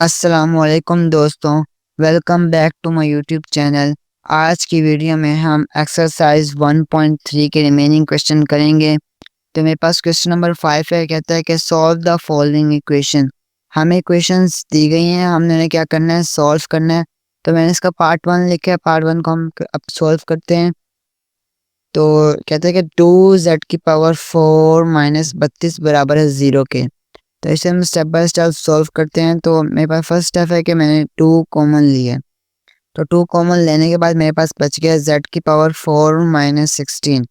अस्सलामुअलैकुम दोस्तों, welcome back to my YouTube channel. आज की वीडियो में हम एक्सरसाइज 1.3 के रिमेनिंग क्वेश्चन करेंगे। तो मेरे पास क्वेश्चन नंबर 5 है, कहता है कि सॉल्व द फॉलोइंग इक्वेशन। हमें इक्वेशंस दी गई हैं, हमने उन्हें क्या करना है, सॉल्व करना है। तो मैंने इसका पार्ट 1 लिखा है, पार्ट 1 को हम अब सॉल्व करते हैं। तो कहता है कि 2z⁴ माइनस 32 बराबर है 0 के। तो इसे हम स्टेप बाय स्टेप सॉल्व करते हैं। तो मेरे पास फर्स्ट स्टेप है कि मैंने 2 कॉमन लिया। तो 2 कॉमन लेने के बाद मेरे पास बच गया z⁴ माइनस 16।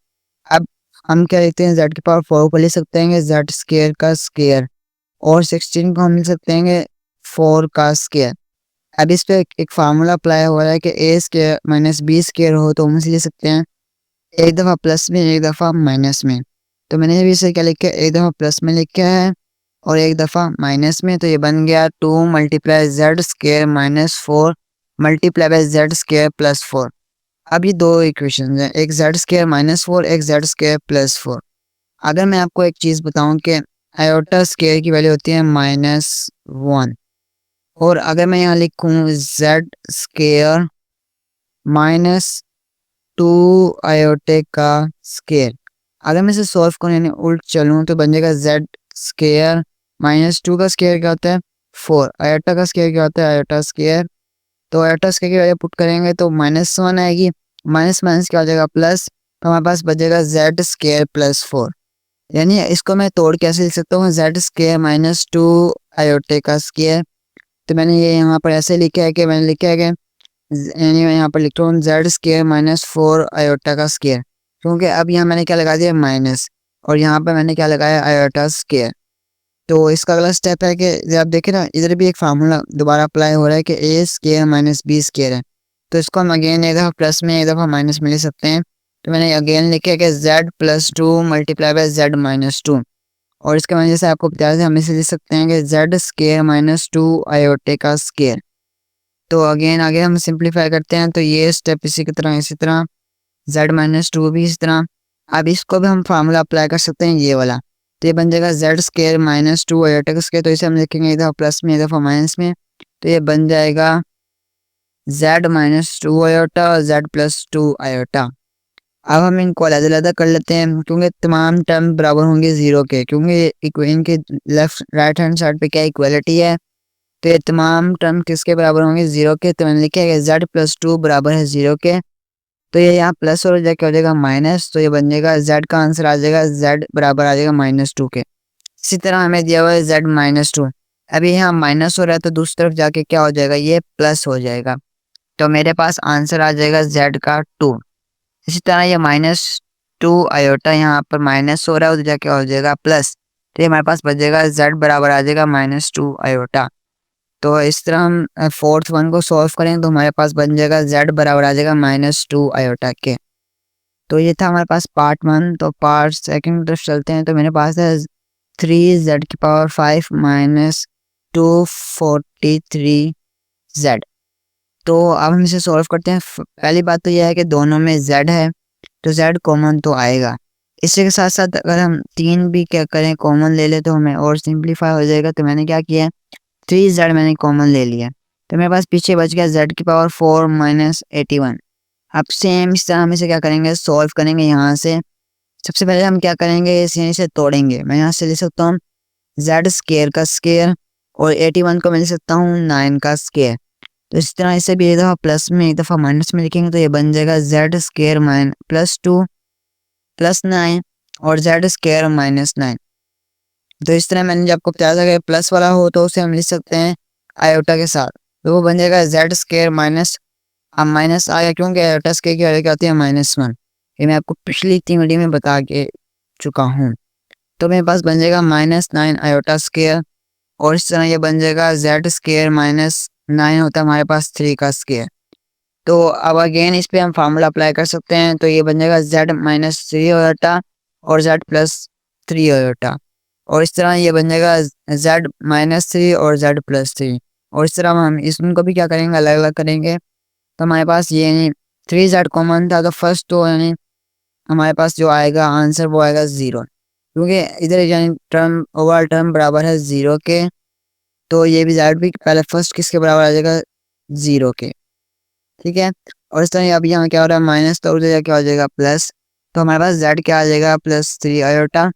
अब हम क्या लिखते हैं, z⁴ को लिख सकते हैं z स्क्वायर का स्क्वायर, और 16 को हम लिख सकते हैं 4 का स्क्वायर। अब इस पे एक फार्मूला अप्लाई हो रहा है कि a square minus b square हो तो हम इसे लिख सकते हैं एक दफ़ा प्लस में एक दफ़ा माइनस में। तो मैंने अभी इसे क्या लिखा है, एक दफ़ा प्लस में लिखा है और एक दफ़ा माइनस में। तो ये बन गया 2 multiply Z square minus 4 multiply by Z square plus 4। अब ये दो इक्वेशन हैं, एक जेड स्क्वायर माइनस 4, एक जेड स्क्वायर प्लस 4। अगर मैं आपको एक चीज़ बताऊं कि आयोटा स्क्वायर की वैल्यू होती है -1, और अगर मैं यहाँ लिखूँ जेड स्क्वायर माइनस 2 आयोटे का स्क्वायर, अगर मैं इसे सॉल्व करूँ यानी उल्ट चलूँ तो बन जाएगा जेड स्क्वायर -2 का स्क्वायर क्या होता है 4, आयोटा का स्क्वायर क्या होता है आयोटा स्क्वायर। तो आयोटा स्क्वायर की वैल्यू पुट करेंगे तो -1 आएगी, माइनस माइनस क्या हो जाएगा प्लस, तो हमारे पास बचेगा जेड स्क्वायर प्लस 4। यानी इसको मैं तोड़ कैसे लिख सकता हूँ, जेड स्क्वायर -2 आयोटे का स्क्वायर। तो मैंने ये यहाँ पर ऐसे लिखा है कि मैंने लिखा है कि यानी मैं यहाँ पर लिख रहा हूँ जेड स्क्वायर -4 आयोटा का स्क्वायर, क्योंकि अब यहाँ मैंने क्या लगा दिया माइनस, और यहाँ पर मैंने क्या लगाया आयोटा स्क्वायर। तो इसका अगला स्टेप है कि आप देखें ना, इधर भी एक फार्मूला दोबारा अप्लाई हो रहा है कि a square minus b square है। तो इसको हम अगेन एक दफ़ा प्लस में एक दफ़ा माइनस में ले सकते हैं। तो मैंने अगेन लिखा कि z+2 मल्टीप्लाई बाई z-2, और इसके वजह से आपको बताया था हम इसे लिख सकते हैं कि जेड स्क्वायर -2 आयोटे का स्क्वायर। तो अगेन आगे हम सिंप्लीफाई करते हैं, तो ये स्टेप इसी की तरह इसी तरह, z-2 भी इस तरह। अब इसको भी हम फार्मूला अप्लाई कर सकते हैं ये वाला। तो ये बन जाएगा जेड स्क्वायर -2 आयोटा का स्क्वायर, तो इसे हम लिखेंगे एक दफ़ा प्लस में एक दफ़ा माइनस में। तो ये बन जाएगा z-2 आयोटा और z+2 आयोटा। अब हम इनको अलग-अलग कर लेते हैं, क्योंकि तमाम टर्म बराबर होंगे 0 के, क्योंकि इनके लेफ्ट राइट हैंड साइड पे क्या इक्वलिटी है। तो ये तमाम टर्म किसके बराबर होंगे 0 के। तो मैंने लिखा है कि z+2 बराबर है 0 के। तो ये यहाँ प्लस और क्या हो जाएगा माइनस, तो ये बन जाएगा z का आंसर आ जाएगा z बराबर आ जाएगा -2 के। इसी तरह हमें दिया हुआ है z-2, अभी यहाँ माइनस हो रहा है तो दूसरी तरफ जाके क्या हो जाएगा, ये प्लस हो जाएगा। तो मेरे पास आंसर आ जाएगा z का 2। इसी तरह ये -2 आयोटा यहाँ पर माइनस हो रहा है, उधर जाके हो जाएगा प्लस, तो ये हमारे पास बच जाएगा z बराबर आ जाएगा -2 आयोटा। तो इस तरह हम फोर्थ वन को सॉल्व करेंगे तो हमारे पास बन जाएगा z बराबर आ जाएगा -2 आयोटा के। तो ये था हमारे पास पार्ट 1। तो पार्ट सेकंड की तरफ चलते हैं। तो मेरे पास है 3z⁵ माइनस 243z। तो अब हम इसे सॉल्व करते हैं। पहली बात तो यह है कि दोनों में z है, तो z कॉमन तो आएगा। इसी के साथ साथ अगर हम 3 भी क्या करें कॉमन ले ले तो हमें और सिंप्लीफाई हो जाएगा। तो मैंने क्या किया, 3z मैंने कॉमन ले लिया, तो मेरे पास पीछे बच गया z⁴ माइनस 81। अब सेम इस तरह हम इसे क्या करेंगे, सॉल्व करेंगे। यहाँ से सबसे पहले हम क्या करेंगे, इसे तोड़ेंगे। मैं यहाँ से लिख सकता हूँ जेड स्क्वायर का स्क्वायर, और 81 को मैं लिख सकता हूँ 9 का स्क्वायर। तो इस तरह इसे भी एक दफ़ा प्लस में एक दफ़ा माइनस में लिखेंगे, तो ये बन जाएगा जेड स्क्वायर +2 + 9 और जेड स्क्वायर -9। तो इस तरह मैंने जब आपको बताया था कि प्लस वाला हो तो उसे हम लिख सकते हैं आयोटा के साथ, तो वो बन जाएगा जेड स्क्वायर माइनस, अब माइनस आ गया क्योंकि आयोटा स्क्वायर की वैल्यू क्या होती है -1। ये मैं आपको पिछली 3 वीडियो में बता के चुका हूँ। तो मेरे पास बन जाएगा -9 आयोटा स्क्वायर, और इस तरह ये बन जाएगा जेड स्क्वायर -9 होता है हमारे पास 3 का स्क्वायर। तो अब अगेन इस पे हम फार्मूला अप्लाई कर सकते हैं। तो ये बन जाएगा z-3 आयोटा और z+3 आयोटा, और इस तरह ये बन जाएगा z-3 और z+3, और इस तरह हम इसको भी क्या करेंगे, अलग अलग करेंगे। तो हमारे पास ये यानी 3z कॉमन था, तो फर्स्ट तो यानी हमारे पास जो आएगा आंसर वो आएगा 0, क्योंकि इधर यानी टर्म ओवरऑल टर्म बराबर है 0 के। तो ये भी जेड भी पहले फर्स्ट किसके बराबर आ जाएगा, 0 के। ठीक है, और इस तरह अब यहाँ क्या हो रहा है माइनस, तो उधर क्या हो जाएगा प्लस, तो हमारे पास जेड क्या आ जाएगा +3 आयोटा।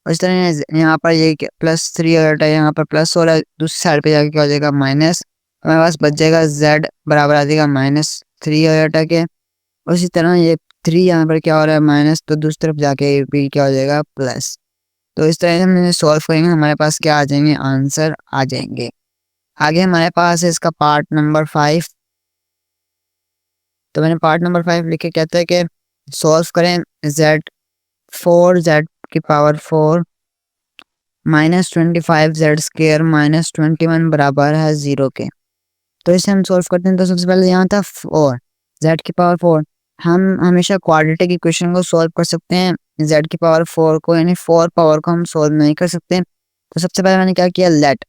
और इस तरह यहाँ पर ये +3 आयोटा यहाँ पर प्लस हो रहा है, दूसरी साइड पे जाके क्या हो जाएगा माइनस, हमारे पास बच जाएगा जेड बराबर आ जाएगा -3 आयोटा के। और इसी तरह ये 3 यहाँ पर क्या हो रहा है माइनस, तो दूसरी तरफ जाके भी क्या हो जाएगा प्लस। तो इस तरह से हम सॉल्व करेंगे, हमारे पास क्या आ जाएंगे, आंसर आ जाएंगे। आगे हमारे पास है इसका पार्ट नंबर 5। तो मैंने पार्ट नंबर 5 लिखे, कहता है कि सॉल्व करें z की पावर 4 -25 z² -21 बराबर है 0 के। तो इसे हम सॉल्व करते हैं। तो सबसे पहले यहाँ था 4 z की पावर 4। हम हमेशा क्वाड्रेटिक इक्वेशन को सॉल्व कर सकते हैं, z की पावर 4 को, यानी 4 पावर को हम सॉल्व नहीं कर सकते। तो सबसे पहले मैंने क्या किया, लेट,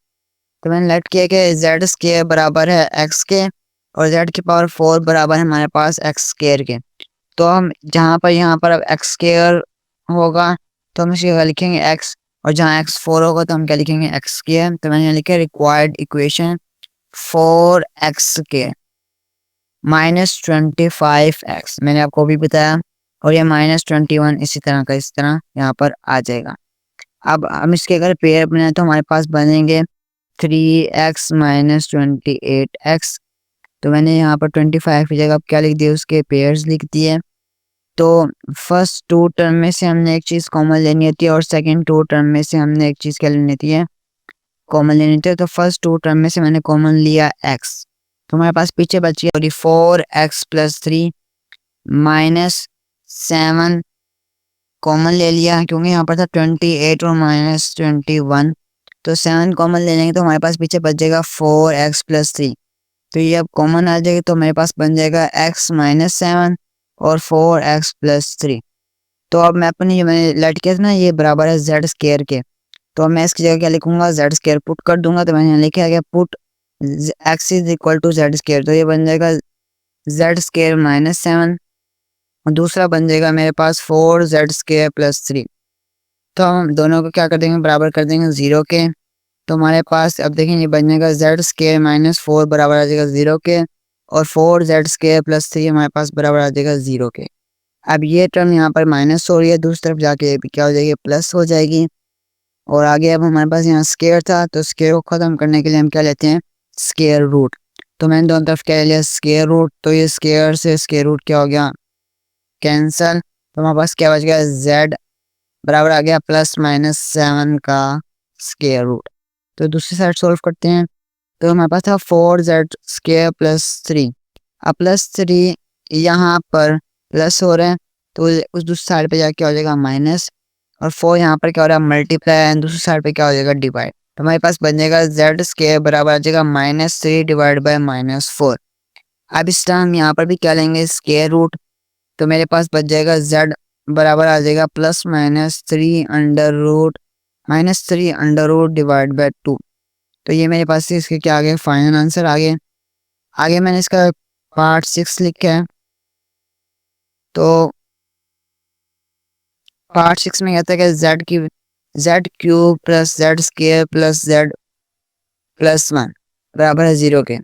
तो मैंने लेट किया कि z² बराबर है x के और z की पावर 4 बराबर है हमारे पास x² के। तो हम जहाँ पर यहाँ पर अब x² होगा तो हम इसकी जगह लिखेंगे x, और जहाँ x4 होगा तो हम क्या लिखेंगे x²। तो मैंने यहाँ लिखा रिक्वायर्ड इक्वेशन 4x² -25x, मैंने आपको भी बताया, और ये -21 इसी तरह का इस तरह यहाँ पर आ जाएगा। अब हम इसके अगर पेयर बनाए तो हमारे पास बनेंगे 3x -28x। तो मैंने यहाँ पर 25 की जगह क्या लिख दिया, उसके पेयर्स लिख दिए। तो फर्स्ट 2 टर्म में से हमने एक चीज़ कॉमन लेनी होती है और सेकंड 2 टर्म में से हमने एक चीज़ क्या लेनी होती है, कॉमन लेनी होती है। तो फर्स्ट 2 टर्म में से मैंने कॉमन लिया x, तो हमारे पास पीछे बची 4x + 3 -7 कॉमन ले लिया, क्योंकि यहाँ पर था 28 और -21, तो 7 कॉमन ले लेंगे तो हमारे पास पीछे बच जाएगा 4x + 3। तो ये अब कॉमन आ जाएगी, तो मेरे पास बन जाएगा x -7 और 4x + 3। तो अब मैं अपनी जो मैंने लेट किया था ना, ये बराबर है z² के। तो अब मैं इसकी जगह क्या लिखूंगा, z² पुट कर दूंगा। तो मैंने यहाँ लिखा है पुट x = z², तो ये बन जाएगा z² -7 और दूसरा बन जाएगा मेरे पास 4z² + 3। तो हम दोनों को क्या कर देंगे, बराबर कर देंगे 0 के। तो हमारे पास अब देखें ये बन जाएगा z² -4 बराबर आ जाएगा 0 के, और 4z² + 3 हमारे पास बराबर आ जाएगा 0 के। अब ये टर्म यहाँ पर माइनस हो रही है, दूसरी तरफ जाके क्या हो जाएगी, प्लस हो जाएगी। और आगे अब हमारे पास यहाँ स्केयर था, तो स्केयर को ख़त्म करने के लिए हम क्या लेते हैं, स्केयर रूट। तो मैंने दोनों तरफ क्या लिया, स्केयर रूट। तो ये स्केयर से स्केयर रूट क्या हो गया, कैंसल। तो हमारे पास क्या बच गया, z बराबर आ गया +-7 का स्केयर रूट। तो दूसरी साइड सोल्व करते हैं। तो हमारे पास था 4z² + 3। अब +3 यहाँ पर प्लस हो रहे हैं, तो उस दूसरी साइड पे जाके क्या हो जाएगा माइनस, और 4 यहाँ पर क्या हो रहा है मल्टीप्लाई, एंड दूसरी साइड पे क्या हो जाएगा डिवाइड। तो हमारे पास बन जाएगा z² बराबर आ जाएगा -3 डिवाइड बाय -4। अब इस टाइम हम यहाँ पर भी क्या लेंगे, स्केयर रूट। तो मेरे पास बच जाएगा z बराबर आ जाएगा +-3 डिवाइड बाय 2। तो ये मेरे पास से इसके क्या आ गए, फाइनल आंसर आ गए। आगे मैंने इसका पार्ट 6 लिखा है। तो पार्ट 6 में कहता है कि z³ + z² + z + 1 बराबर है 0 के।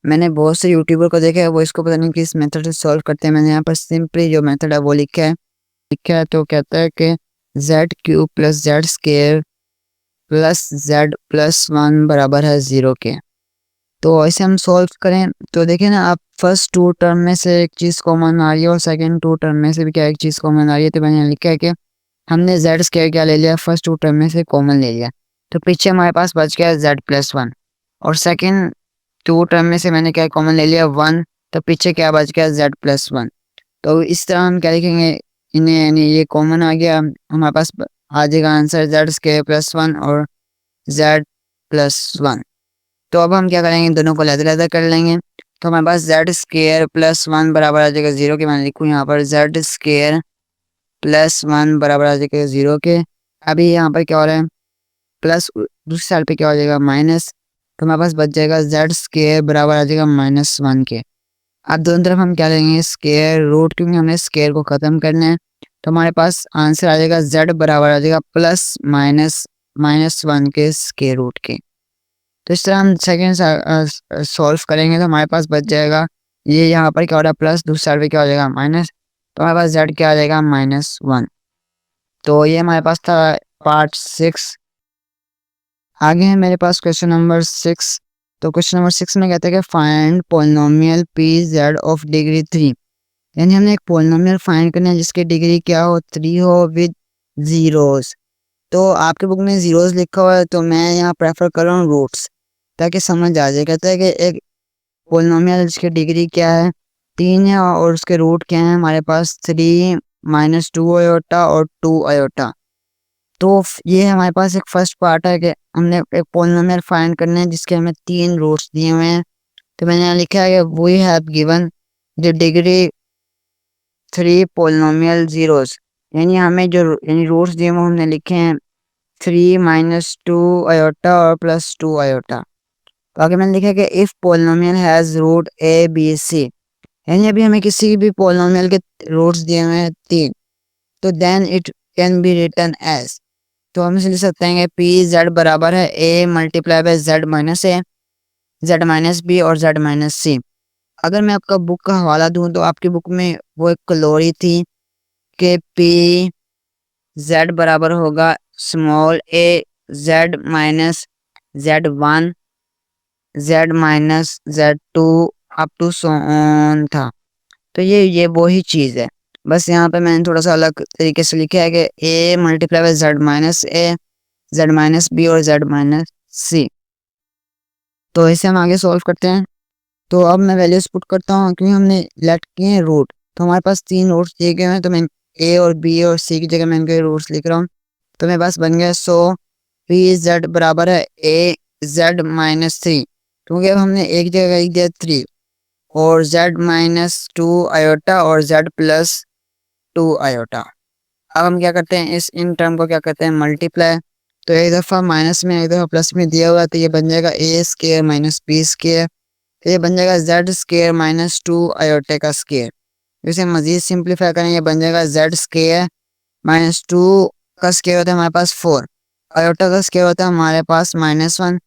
मैंने बहुत से यूट्यूबर को देखा है, वो इसको पता नहीं किस मेथड से सॉल्व करते हैं। मैंने यहाँ पर सिंपली जो मेथड है वो लिखा है। तो कहता है कि z³ + z² + z + 1 बराबर है 0 के। तो ऐसे हम सॉल्व करें तो देखिए ना, आप फर्स्ट 2 टर्म में से एक चीज़ कॉमन आ रही है और सेकंड 2 टर्म में से भी क्या एक चीज़ कॉमन आ रही है। तो मैंने लिखा है कि हमने z² क्या ले लिया, फर्स्ट 2 टर्म में से कॉमन ले लिया, तो पीछे हमारे पास बच गया z + 1, और सेकंड 2 टर्म में से मैंने क्या कॉमन ले लिया 1, तो पीछे क्या बच गया z + 1। तो इस तरह हम क्या लिखेंगे, इन्हें यानी ये कॉमन आ गया, हमारे पास आ जाएगा आंसर z² + 1 और z + 1। तो अब हम क्या करेंगे, दोनों को अलग-अलग कर लेंगे। तो हमारे पास z² + 1 बराबर आ जाएगा 0 के। मैं लिखूँ यहाँ पर z² + 1 बराबर आ जाएगा 0 के। अभी यहाँ पर क्या हो रहा है, प्लस दूसरी साइड पे क्या हो जाएगा माइनस। तो हमारे पास बच जाएगा z² बराबर आ जाएगा -1 के। अब दोनों तरफ हम क्या लेंगे, स्केयर रूट, क्योंकि हमने स्केयर को ख़त्म करना है। तो हमारे पास आंसर आ जाएगा z बराबर आ जाएगा +-1 के स्केयर रूट के। तो इस तरह हम सेकेंड सॉल्व करेंगे तो हमारे पास बच जाएगा ये यहाँ पर क्या हो रहा है प्लस, दूसरी साइड पे क्या हो जाएगा माइनस, तो हमारे पास जेड क्या आ जाएगा -1। तो ये हमारे पास था पार्ट 6। आगे है मेरे पास क्वेश्चन नंबर 6। तो क्वेश्चन नंबर 6 में कहते हैं कि find polynomial P Z of degree 3। यानी हमने एक पोलिनोमियल फाइंड करना है जिसकी डिग्री क्या हो 3 हो विद जीरोस। तो आपके बुक में जीरोस लिखा हुआ है तो मैं यहाँ प्रेफर कर रहा हूँ रूट्स ताकि समझ आ जाए। कहता है कि एक पोलिनोमियल जिसकी डिग्री क्या है 3 है और उसके रूट क्या है हमारे पास 3 -2 आयोटा और 2 आयोटा। तो ये हमारे पास एक फर्स्ट पार्ट है कि हमने एक पोलिनोमियल फाइंड करना है जिसके हमें 3 रूट्स दिए हुए हैं। तो मैंने यहाँ लिखा है कि we have given the degree 3 polynomial zeros. यानी हमें जो रूट्स दिए वो हमने लिखे हैं 3 -2 आयोटा और +2 आयोटा। तो आगे मैंने लिखा है कि if polynomial has root A B C, यानी अभी हमें किसी भी पोलिनोमियल के रूट्स दिए हुए हैं 3, तो then it can be written as. तो हम इसे लिख सकते हैं कि पी जेड बराबर है A multiply by Z minus A, Z minus B और जेड माइनस सी। अगर मैं आपका बुक का हवाला दूं तो आपकी बुक में वो एक क्लोरी थी कि पी जेड बराबर होगा small a Z minus Z1 Z-Z2 up to so on था। तो ये वही चीज़ है, बस यहाँ पे मैंने थोड़ा सा अलग तरीके से लिखा है कि A multiply by Z minus A, Z minus B और जेड माइनस सी। तो इसे हम आगे सॉल्व करते हैं। तो अब मैं वैल्यूज पुट करता हूँ क्योंकि हमने लेट किए हैं रूट, तो हमारे पास 3 रूट्स दिए गए हैं। तो मैं ए और बी और सी की जगह मैं इनके रूट्स लिख रहा हूँ। तो मेरे पास बन गया सो पी जेड बराबर है ए जेड -3, क्योंकि अब हमने एक जगह लिख दिया 3 और Z-2 आयोटा और Z+2 आयोटा। अब हम क्या करते हैं इस इन टर्म को क्या करते हैं मल्टीप्लाई। तो एक दफ़ा माइनस में एक दफ़ा प्लस में दिया हुआ तो ये बन जाएगा ए स्केयर माइनस बी स्केयर, ये बन जाएगा जेड स्केयर -2 आयोटे का स्केयर। इसे मज़ीद सिंप्लीफाई करें ये बन जाएगा जेड स्केयर -2 का स्केयर होता है हमारे पास 4, आयोटा का स्केयर होता है हमारे पास -1।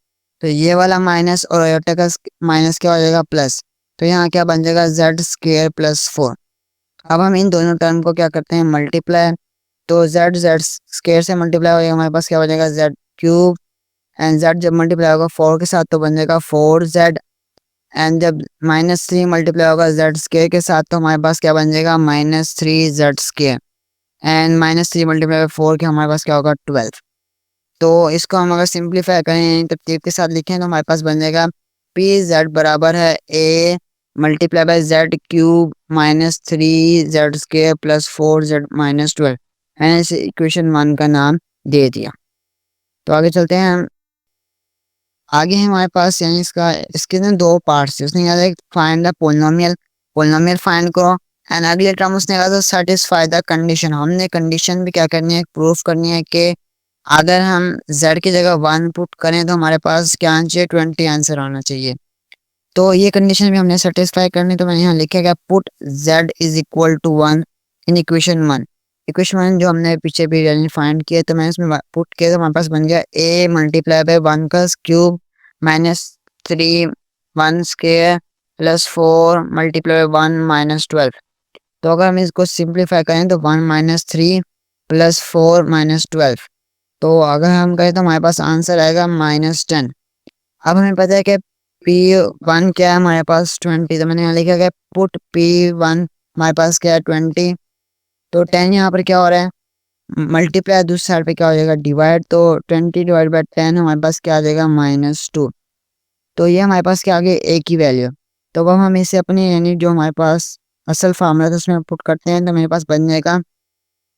तो ये वाला माइनस और आयोटा का माइनस क्या हो जाएगा प्लस, तो यहाँ क्या बन जाएगा जेड स्केयर +4। अब हम इन दोनों टर्म को क्या करते हैं मल्टीप्लाई। तो जेड जेड स्केयर से मल्टीप्लाई हो जाएगा हमारे पास क्या हो जाएगा जेड क्यूब, एंड जेड जब मल्टीप्लाई होगा 4 के साथ तो बन जाएगा 4Z, एंड जब -3 मल्टीप्लाई होगा जेड स्केयर के साथ तो हमारे पास क्या बन जाएगा -3Z square, and -3 multiply by 4 के हमारे पास क्या होगा 12। तो इसको हम अगर सिंप्लीफाई करें तरतीब के साथ लिखें तो हमारे पास बन जाएगा पी जेड बराबर है A multiply by Z cube -3Z square +4Z -12। मैंने इसे इक्वेशन 1 का नाम दे दिया। तो आगे चलते हैं हम। आगे है हमारे पास यानी इसके ना 2 पार्ट्स है। उसने कहा find the polynomial, polynomial find करो, एंड अगले टर्म उसने कहा था सेटिस्फाई द कंडीशन। हमने कंडीशन भी क्या करनी है प्रूफ करनी है कि अगर हम z की जगह 1 पुट करें तो हमारे पास क्या आना चाहिए 20 आंसर आना चाहिए। तो ये कंडीशन भी हमने सेटिस्फाई करनी, तो मैंने यहाँ लिखा क्या put z is equal to 1 in equation 1। Equation 1 जो हमने पीछे भी फाइंड किया तो मैंने इसमें पुट किया तो हमारे पास बन गया a मल्टीप्लाई बाय 1 का क्यूब -3 1 स्क्वायर +4 मल्टीप्लाई बाय 1 -12। तो अगर हम इसको सिंप्लीफाई करें तो 1 -3 +4 -12, तो अगर हम कहें तो हमारे पास आंसर आएगा -10। अब हमें पता है कि P1 क्या है हमारे पास 20, तो मैंने यहाँ लिखा है पुट P1 हमारे पास क्या है 20। तो 10 यहाँ पर क्या हो रहा है मल्टीप्लाई, दूसरी साइड पे क्या हो जाएगा डिवाइड, तो 20 डिवाइड बाय 10 हमारे पास क्या आ जाएगा -2। तो ये हमारे पास क्या आ गया एक ही वैल्यू। तो अब हम इसे अपनी यानी जो हमारे पास असल फार्मूला था उसमें पुट करते हैं तो मेरे पास बन जाएगा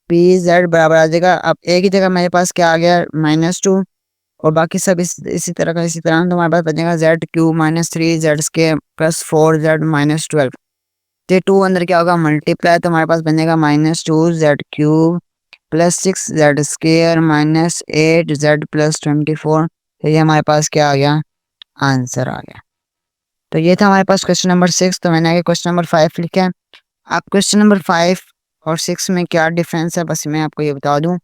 पी जेड बराबर आ जाएगा। अब एक ही जगह मेरे पास क्या आ गया -2 और बाकी सब इसी तरह का इसी तरह, तो हमारे पास बचेगा Z cube -3Z square +4Z -12। तो 2 अंदर क्या होगा मल्टीप्लाई, तो हमारे पास बनेगा -2Z cube +6Z square -8Z +24। तो ये हमारे पास क्या आ गया आंसर आ गया। तो ये था हमारे पास क्वेश्चन नंबर 6। तो मैंने आगे क्वेश्चन नंबर 5 लिखा है। आप क्वेश्चन नंबर 5 और 6 में क्या डिफरेंस है बस मैं आपको ये बता दूं।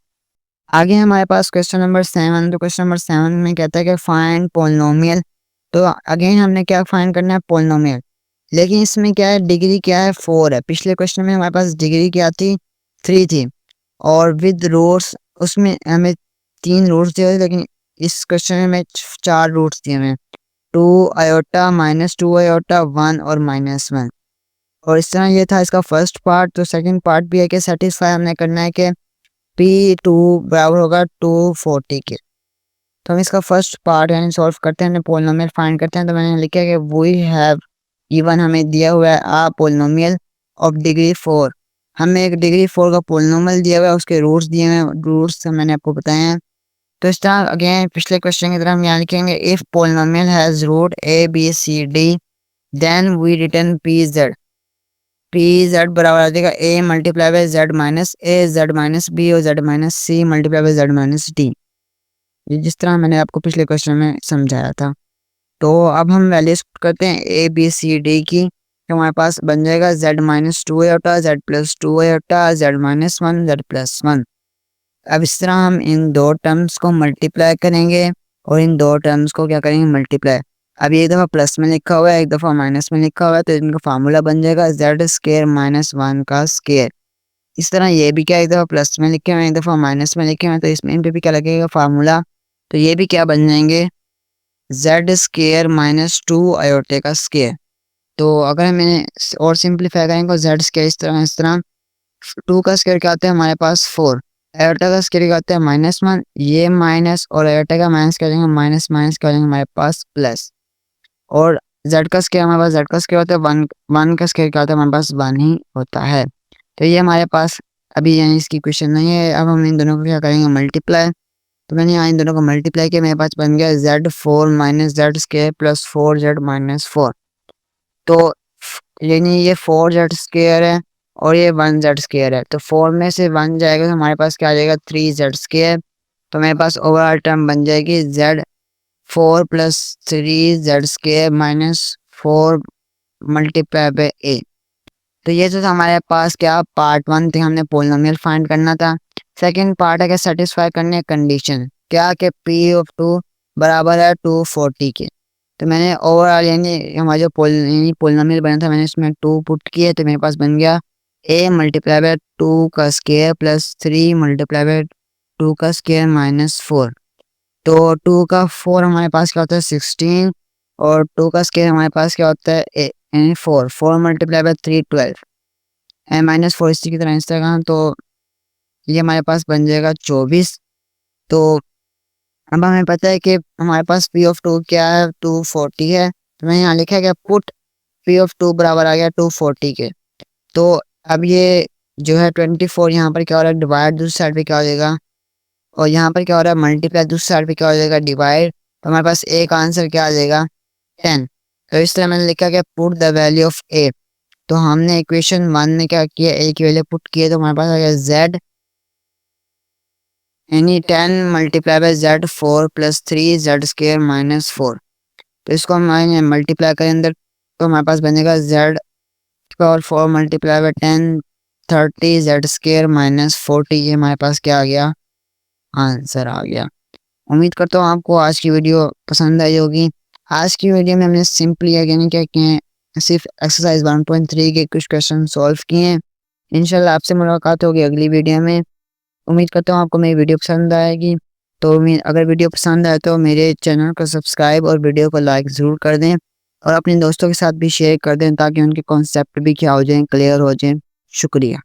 आगे हमारे पास क्वेश्चन नंबर 7। तो क्वेश्चन नंबर 7 में कहता है कि फाइंड पोलिनोमियल तो अगेन हमने क्या फाइंड करना है, पोलिनोमियल। लेकिन इसमें क्या है, डिग्री क्या है, 4 है। पिछले क्वेश्चन में हमारे पास डिग्री क्या थी, 3 थी, और विद रूट्स उसमें हमें 3 रूट्स दिए थे, लेकिन इस क्वेश्चन में हमें 4 रूट्स दिए हुए, 2 आयोटा, -2 आयोटा, 1 और -1। और इस तरह ये था इसका फर्स्ट पार्ट। तो सेकंड पार्ट भी है कि सेटिस्फाई हमने करना है कि P2 बराबर होगा 240 के। तो हम इसका फर्स्ट पार्ट यानी सॉल्व करते हैं, पोलिनोमियल फाइंड करते हैं। तो मैंने लिखा है कि वी हैव गिवन, हमें दिया हुआ है आ पोलिनोमियल ऑफ डिग्री 4। हमें एक डिग्री 4 का पोलिनोमियल दिया हुआ है, उसके रूट्स दिए हुए हैं, रूट्स मैंने आपको बताए हैं। तो इस तरह अगेन पिछले क्वेश्चन की तरह हम यहाँ लिखेंगे, if polynomial has root A B C D then we return P Z. P Z बराबर आ जाएगा A multiply by Z minus A, Z minus B और Z minus C multiply by Z minus D, जिस तरह मैंने आपको पिछले question में समझाया था। तो अब हम वैल्यूज करते हैं ए बी सी डी की। तो हमारे पास बन जाएगा z-2 iota, z+2 iota, z-1, z+1। अब इस तरह हम इन दो टर्म्स को मल्टीप्लाई करेंगे और इन दो टर्म्स को क्या करेंगे, मल्टीप्लाई। अब एक दफ़ा प्लस में लिखा हुआ है, एक दफ़ा माइनस में लिखा हुआ है, तो इनका फार्मूला बन जाएगा z² - 1 का स्क्वायर। इस तरह ये भी क्या, एक दफ़ा प्लस में लिखे हुए हैं, एक दफ़ा माइनस में लिखे हुए हैं, तो इसमें इन पे भी क्या लगेगा फार्मूला। तो ये भी क्या बन जाएंगे, z² - 2 आयोटे का स्क्वायर। तो अगर मैंने और सिंप्लीफाई करेंगे तो z² इस तरह 2 का स्क्वायर क्या आता है हमारे पास 4, आयोटा का स्क्वायर क्या आता है -1, ये माइनस और आयोटा का माइनस करेंगे, माइनस माइनस करेंगे हमारे पास प्लस। और z का स्क्वायर हमारे पास, z का स्क्वायर होता है 1, 1 का स्क्वायर क्या होता है हमारे पास 1 ही होता है। तो ये हमारे पास अभी यानी इसकी क्वेश्चन नहीं है। अब हम इन दोनों को क्या करेंगे, मल्टीप्लाई। तो मैंने यहाँ इन दोनों को मल्टीप्लाई किया, मेरे पास बन गया z4 - z² + 4z - 4। तो यानी ये 4z² है और ये 1z² है, तो 4 में से 1 जाएगा तो हमारे पास क्या आ जाएगा, 3z²। तो मेरे पास ओवरऑल टर्म बन जाएगी z4 + 3z² - 4 multiply by a। तो ये तो था हमारे पास क्या, पार्ट 1 थे, हमने पोलिनोमियल फाइंड करना था। सेकंड पार्ट है कि सेटिस्फाई करने कंडीशन, क्या कि P(2) बराबर है 240 के। तो मैंने ओवरऑल यानी हमारा जो पोलिनोमियल बना था, मैंने इसमें 2 पुट किए, तो मेरे पास बन गया a मल्टीप्लाई बाई 2 का स्क्वायर प्लस 3 मल्टीप्लाई बाई 2 का स्क्वायर -4। तो 2 का 4 हमारे पास क्या होता है 16, और 2 का स्क्वायर हमारे पास क्या होता है 4, 4 मल्टीप्लाई बाई 3 12 -4 इसी की तरह इस तरह। तो ये हमारे पास बन जाएगा 24। तो अब हमें पता है कि हमारे पास P(2) क्या है, 240 है। तो मैंने यहाँ लिखा है कि पुट P(2) बराबर आ गया 240 के। तो अब ये जो है 24 यहाँ पर क्या हो रहा है, डिवाइड, दूसरी साइड पे क्या हो जाएगा, और यहाँ पर क्या हो रहा है मल्टीप्लाई, दूसरी साइड पे क्या हो जाएगा डिवाइड। तो हमारे पास ए का आंसर क्या आ जाएगा 10। तो इस तरह मैंने लिखा कि पुट द वैल्यू ऑफ ए। तो हमने इक्वेशन 1 में क्या किया, ए की वैल्यू पुट किए, तो हमारे पास आ गया z यानी 10 मल्टीप्लाई बाई z4 + 3z² - 4। तो इसको हम मल्टीप्लाई करें अंदर, तो हमारे पास बनेगा z4 मल्टीप्लाई बाई 10 30 z² - 40। ये हमारे पास क्या आ गया, आंसर आ गया। उम्मीद करता हूँ आपको आज की वीडियो पसंद आई होगी। आज की वीडियो में हमने सिंपली यानी क्या किए हैं, सिर्फ एक्सरसाइज 1.3 के कुछ क्वेश्चन सॉल्व किए हैं। इंशाल्लाह आपसे मुलाकात होगी अगली वीडियो में। उम्मीद करता हूँ आपको मेरी वीडियो पसंद आएगी। तो अगर वीडियो पसंद आए तो मेरे चैनल को सब्सक्राइब और वीडियो को लाइक ज़रूर कर दें, और अपने दोस्तों के साथ भी शेयर कर दें, ताकि उनके कॉन्सेप्ट भी क्या हो जाएं, क्लियर हो जाएं। शुक्रिया।